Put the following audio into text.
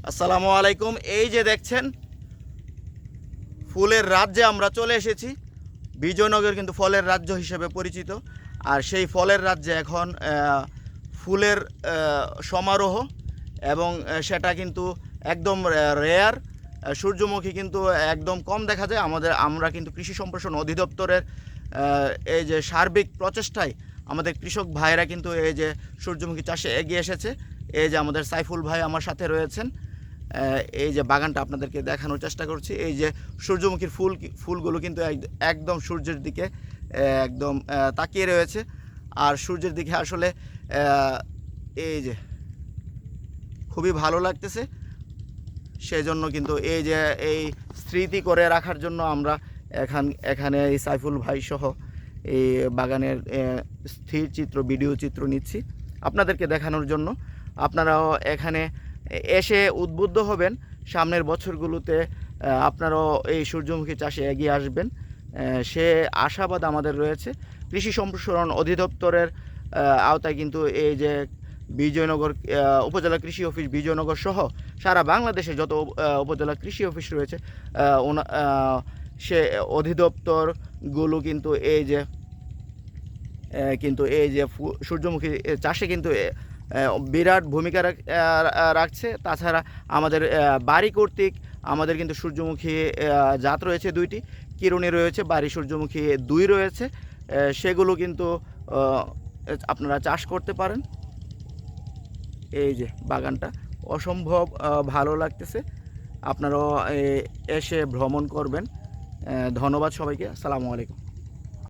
আসসালামু আলাইকুম। এই যে দেখছেন ফুলের রাজ্যে আমরা চলে এসেছি। বিজয়নগর কিন্তু ফলের রাজ্য হিসেবে পরিচিত। আর সেই ফলের রাজ্যে এখন ফুলের সমারোহ, এবং সেটা কিন্তু একদম রেয়ার। সূর্যমুখী কিন্তু একদম কম দেখা যায়। আমরা কিন্তু কৃষি সম্প্রসারণ অধিদপ্তরের এই যে সার্বিক প্রচেষ্টায় আমাদের কৃষক ভাইরা কিন্তু এই যে সূর্যমুখী চাষে এগিয়ে এসেছে। এই যে আমাদের সাইফুল ভাই আমার সাথে রয়েছেন। এই যে বাগানটা আপনাদেরকে দেখানোর চেষ্টা করছি। এই যে সূর্যমুখীর ফুলগুলো কিন্তু একদম সূর্যের দিকে একদম তাকিয়ে রয়েছে। আর সূর্যের দিকে আসলে এই যে খুবই ভালো লাগতেছে। সেই জন্য কিন্তু এই যে এই স্মৃতি করে রাখার জন্য আমরা এখানে এই সাইফুল ভাই সহ এই বাগানের স্থির চিত্র, ভিডিও চিত্র নিচ্ছি আপনাদেরকে দেখানোর জন্য। আপনারাও এখানে এসে উদ্বুদ্ধ হবেন। সামনের বছরগুলোতে আপনারাও এই সূর্যমুখী চাষে এগিয়ে আসবেন, সে আশাবাদ আমাদের রয়েছে। কৃষি সম্প্রসারণ অধিদপ্তরের আওতায় কিন্তু এই যে বিজয়নগর উপজেলা কৃষি অফিস বিজয়নগর সহ সারা বাংলাদেশে যত উপজেলা কৃষি অফিস রয়েছে, সে অধিদপ্তরগুলো কিন্তু এই যে সূর্যমুখী চাষে কিন্তু বিরাট ভূমিকা রাখছে। তাছাড়া আমাদের বাড়ি কর্তৃক আমাদের কিন্তু সূর্যমুখী জাত রয়েছে দুইটি, কিরণী রয়েছে, বাড়ি সূর্যমুখী 2 রয়েছে। সেগুলো কিন্তু আপনারা চাষ করতে পারেন। এই যে বাগানটা অসম্ভব ভালো লাগতেছে। আপনারাও এসে ভ্রমণ করবেন। ধন্যবাদ সবাইকে। আসসালামু আলাইকুম।